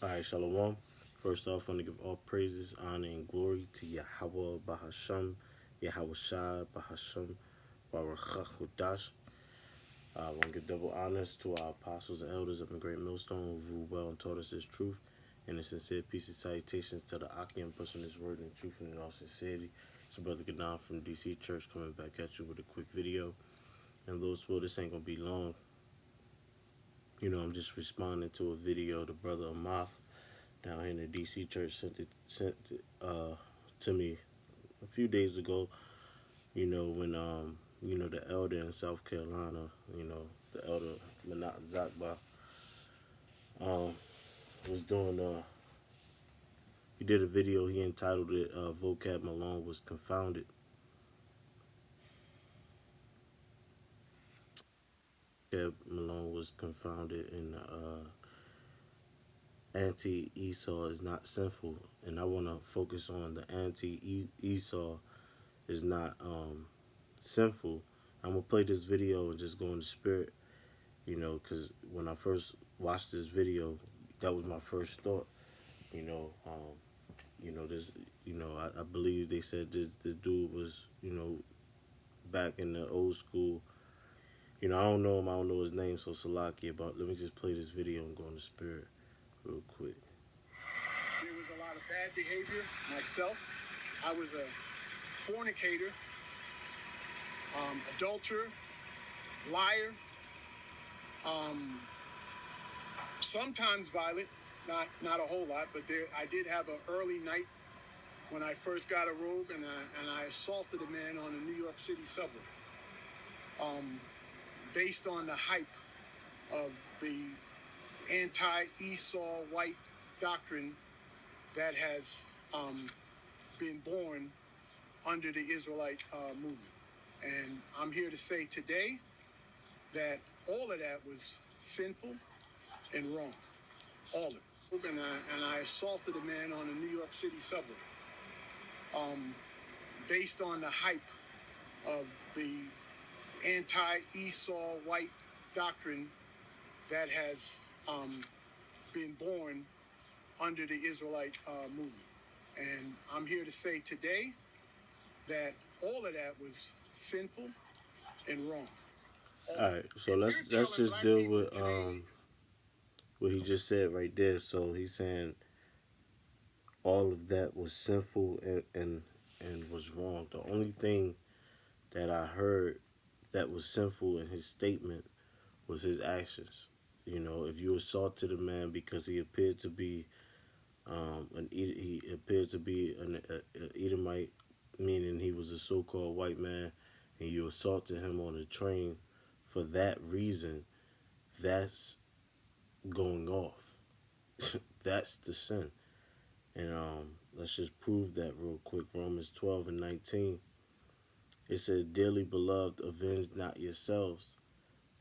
Alright, Shalom. First off, I want to give all praises, honor, and glory to Yahweh Bahasham, Yahweh Shai Bahasham, Baruch I want to give double honors to our apostles and elders of the Great Millstone who ruled well and taught us this truth. And a sincere peace and salutations to the Akim pushing this word in truth and in all sincerity. It's a brother Gadon from DC Church coming back at you with a quick video. And Lord's will, this ain't going to be long. I'm just responding to a video the brother Amath down here in the DC church sent to me a few days ago. When the elder in South Carolina, the elder Manat Zakba, was doing he did a video. He entitled it "Vocab Malone Was Confounded." Vocab Malone was confounded, and anti-Esau is not sinful. And I want to focus on the anti-Esau is not sinful. I'm gonna play this video and just go in the spirit, because when I first watched this video, that was my first thought. You know, um, this, I believe they said this dude was, back in the old school. I don't know him, I don't know his name, so Salakia, but let me just play this video and go in the spirit real quick. There was a lot of bad behavior myself. I was a fornicator, adulterer, liar, sometimes violent, not a whole lot, but I did have an early night when I first got a robe, and I assaulted a man on a New York City subway, based on the hype of the anti-Esau white doctrine that has been born under the Israelite movement. And I'm here to say today that all of that was sinful and wrong. All of it. And I assaulted a man on a New York City subway, based on the hype of the anti-Esau white doctrine that has been born under the Israelite movement. And I'm here to say today that all of that was sinful and wrong. All right, so let's just deal with what he just said right there. So he's saying all of that was sinful and was wrong. The only thing that I heard that was sinful in his statement was his actions. If you assaulted a man because he appeared to be he appeared to be an Edomite, meaning he was a so-called white man, and you assaulted him on a train for that reason, that's going off. That's the sin. And let's just prove that real quick. Romans 12 and 19. It says, "Dearly beloved, avenge not yourselves,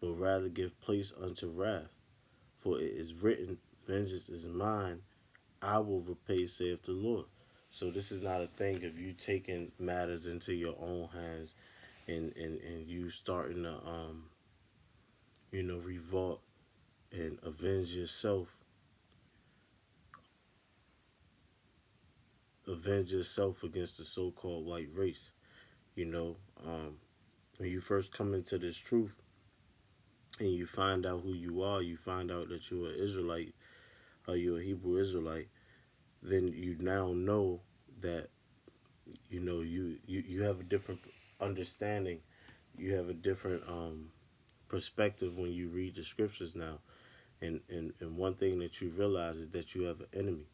but rather give place unto wrath. For it is written, vengeance is mine, I will repay, saith the Lord." So this is not a thing of you taking matters into your own hands and you starting to revolt and avenge yourself against the so-called white race. You know, when you first come into this truth and you find out who you are, you find out that you're an Israelite or you're a Hebrew Israelite, then you now know that you have a different understanding. You have a different perspective when you read the scriptures now. And one thing that you realize is that you have an enemy.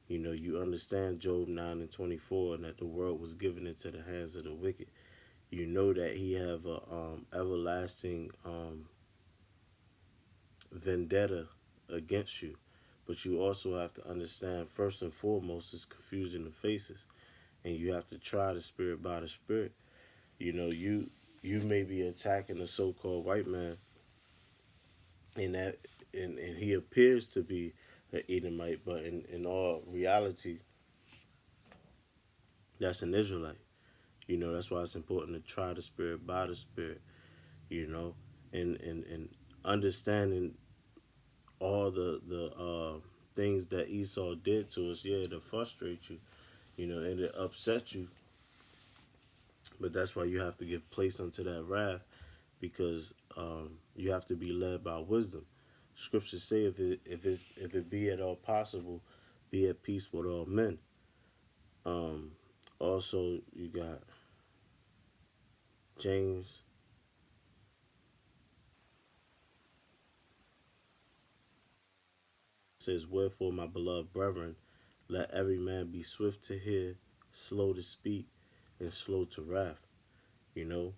You understand Job 9 and 24, and that the world was given into the hands of the wicked. You know that he have a everlasting vendetta against you. But you also have to understand, first and foremost, is confusing the faces. And you have to try the spirit by the spirit. You may be attacking a so-called white man, and he appears to be an Edomite, but in all reality, that's an Israelite. That's why it's important to try the spirit by the spirit. You know, and understanding all the things that Esau did to us, yeah, to frustrate you, and it upset you. But that's why you have to give place unto that wrath, because you have to be led by wisdom. Scriptures say if it be at all possible, be at peace with all men. Um, Also, you got James says, "Wherefore, my beloved brethren, let every man be swift to hear, slow to speak, and slow to wrath." You know,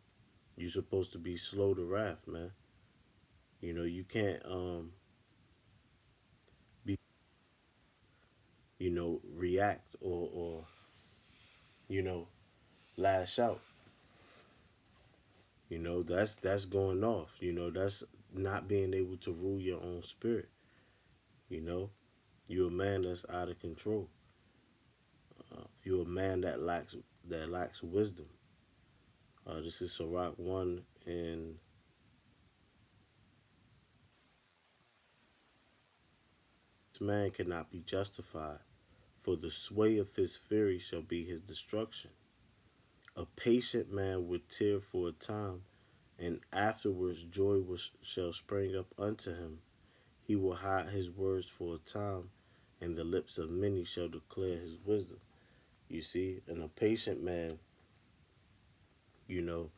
you're supposed to be slow to wrath, man. You can't be react or you know lash out. That's going off. That's not being able to rule your own spirit. You know, you're a man that's out of control. You're a man that lacks wisdom. This is Sirach 1, and this man cannot be justified, for the sway of his fury shall be his destruction. A patient man would tear for a time, and afterwards joy shall spring up unto him. He will hide his words for a time, and the lips of many shall declare his wisdom. You see, and a patient man, you know,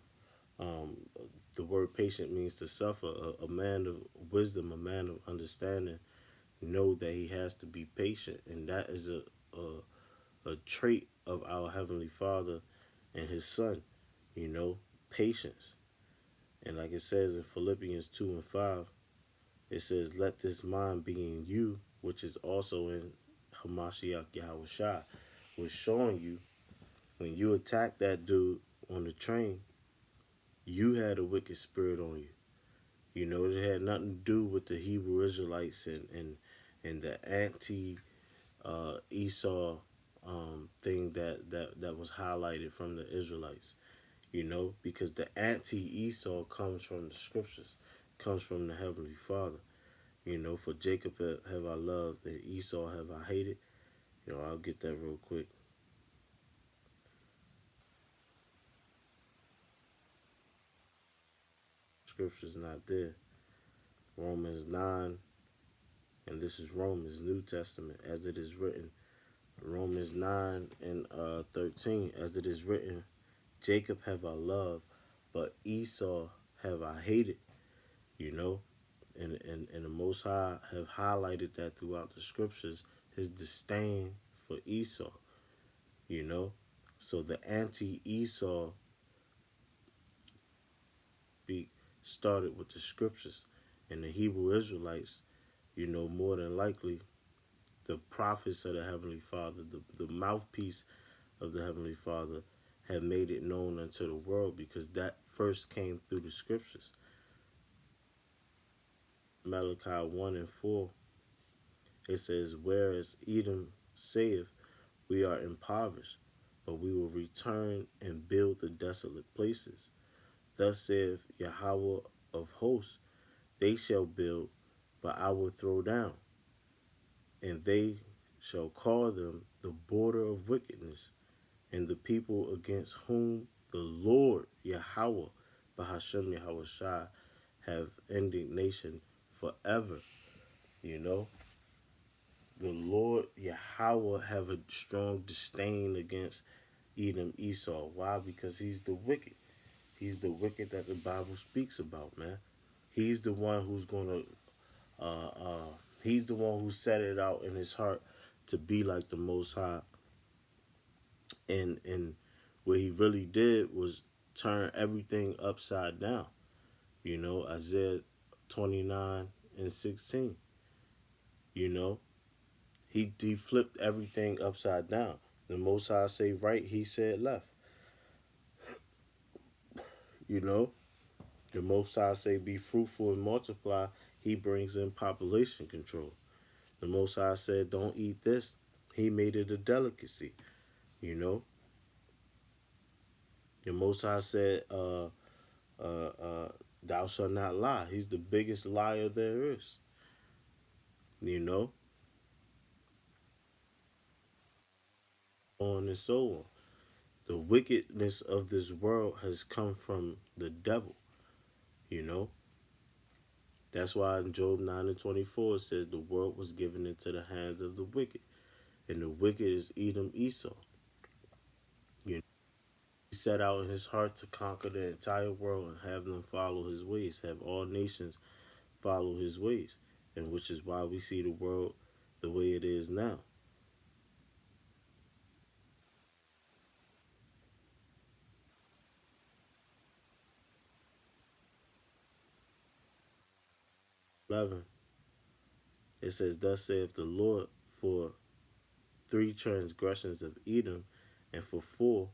um, the word patient means to suffer. A man of wisdom, a man of understanding, know that he has to be patient, and that is a trait of our heavenly Father and His Son. Patience. And like it says in Philippians 2:5, it says, "Let this mind be in you, which is also in Hamashiach Yahushua," was showing you when you attacked that dude on the train, you had a wicked spirit on you. It had nothing to do with the Hebrew Israelites and the anti Esau thing that was highlighted from the Israelites. Because the anti Esau comes from the scriptures, comes from the Heavenly Father. For Jacob have I loved, and Esau have I hated. I'll get that real quick. Scripture's not there. Romans 9, and this is Romans, New Testament, as it is written. Romans 9 and 13, as it is written, Jacob have I loved, but Esau have I hated. You know, and the Most High have highlighted that throughout the scriptures, his disdain for Esau. You know, so the anti-Esau speak started with the scriptures, and the Hebrew Israelites, more than likely, the prophets of the Heavenly Father, the mouthpiece of the Heavenly Father, have made it known unto the world, because that first came through the scriptures. Malachi 1 and 4, it says, "Whereas Edom saith, we are impoverished, but we will return and build the desolate places. Thus saith Yahweh of hosts, they shall build, but I will throw down, and they shall call them the border of wickedness, and the people against whom the Lord Yahweh, Bahashem Yahweh Shai, have indignation forever." You know, the Lord Yahweh have a strong disdain against Edom Esau. Why? Because he's the wicked. He's the wicked that the Bible speaks about, man. He's the one who's gonna uh uh he's the one who set it out in his heart to be like the Most High, and what he really did was turn everything upside down. Isaiah 29:16. You know, he flipped everything upside down. The Most High say right, he said left. You know, the Most High say be fruitful and multiply. He brings in population control. The Most High said don't eat this. He made it a delicacy. You know, the Most High said, "Thou shalt not lie." He's the biggest liar there is. You know, on and so on. The wickedness of this world has come from the devil, you know. That's why in Job 9 and 24 it says the world was given into the hands of the wicked. And the wicked is Edom Esau. You know, he set out in his heart to conquer the entire world and have them follow his ways, have all nations follow his ways. And which is why we see the world the way it is now. 11. It says, Thus saith the Lord, for 3 transgressions of Edom, and for 4,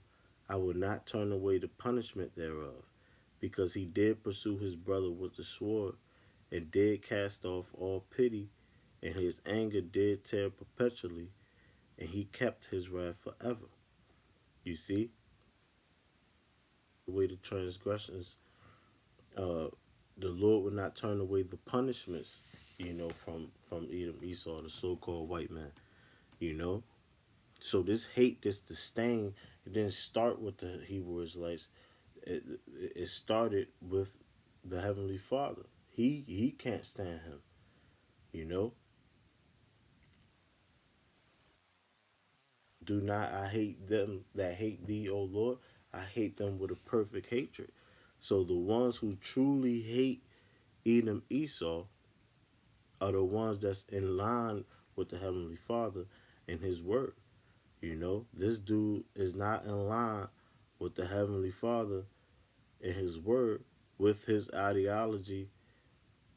I will not turn away the punishment thereof, because he did pursue his brother with the sword, and did cast off all pity, and his anger did tear perpetually, and he kept his wrath forever. You see, the way the transgressions, uh, the Lord would not turn away the punishments, from Edom, Esau, the so-called white man. You know, so this hate, this disdain, it didn't start with the Hebrew Israelites. It, it started with the Heavenly Father. He can't stand him. You know, do not I hate them that hate thee, O Lord. I hate them with a perfect hatred. So the ones who truly hate Edom, Esau, are the ones that's in line with the Heavenly Father and His Word. You know, this dude is not in line with the Heavenly Father and His Word, with his ideology,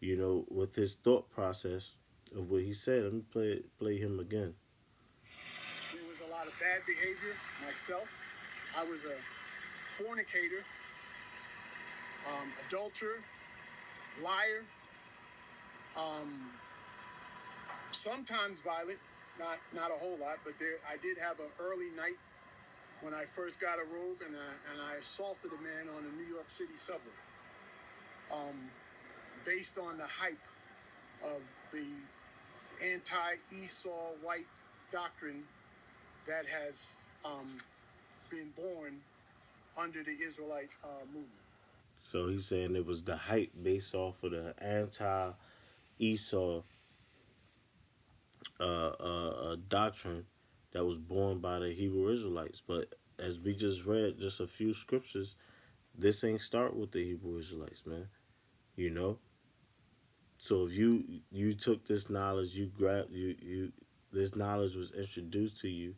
with his thought process of what he said. Let me play him again. There was a lot of bad behavior myself. I was a fornicator, adulterer, liar, sometimes violent, not a whole lot, but I did have an early night when I first got a robe, and I assaulted a man on a New York City subway, based on the hype of the anti-Esau white doctrine that has been born under the Israelite movement. So he's saying it was the hype based off of the anti Esau doctrine that was born by the Hebrew Israelites. But as we just read, just a few scriptures, this ain't start with the Hebrew Israelites, man. You know. So if you took this knowledge, you grabbed you this knowledge was introduced to you,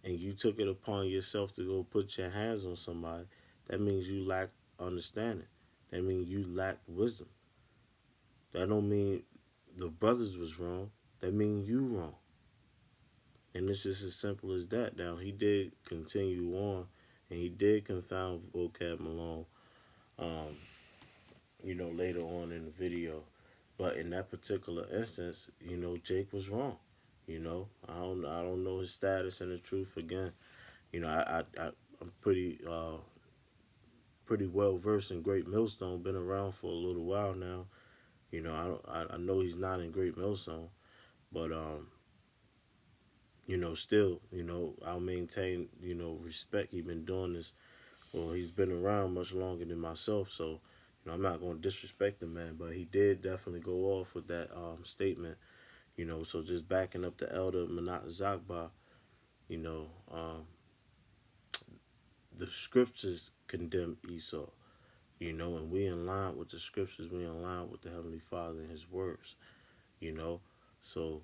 and you took it upon yourself to go put your hands on somebody, that means you lack understanding. That means you lack wisdom. That don't mean the brothers was wrong. That means you wrong. And it's just as simple as that. Now he did continue on, and he did confound vocab Malone, um, later on in the video. But in that particular instance, Jake was wrong. I don't know his status and the truth again. I'm pretty well versed in Great Millstone. Been around for a little while now. I know he's not in Great Millstone, but still, I'll maintain, respect. He's been doing this. Well, he's been around much longer than myself, so I'm not going to disrespect the man, but he did definitely go off with that statement. So just backing up the elder Manat Zakba, you know, um, the scriptures condemn Esau. And we in line with the scriptures, we in line with the Heavenly Father and His words, you know. So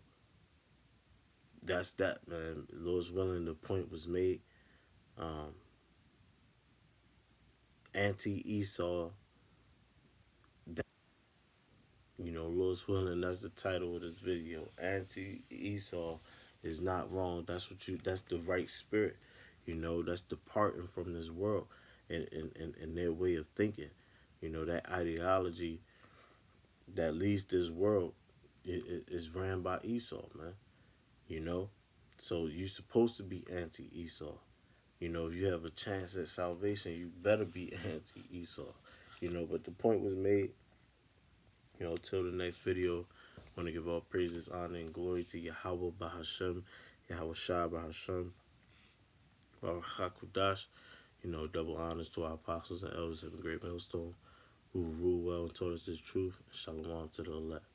that's that, man. Lord's willing, the point was made. Um, Anti Esau, Lord's willing, that's the title of this video. Anti Esau is not wrong. That's the right spirit. That's departing from this world and their way of thinking. That ideology that leads this world is ran by Esau, man. You know? So you're supposed to be anti Esau. If you have a chance at salvation, you better be anti Esau. But the point was made. Till the next video, I want to give all praises, honor, and glory to Yahweh Bahashem, Yahweh Shah Bahashem. or Hakudash. Double honors to our apostles and elders in the great millstone who rule well and taught us this truth. Shalom to the elect.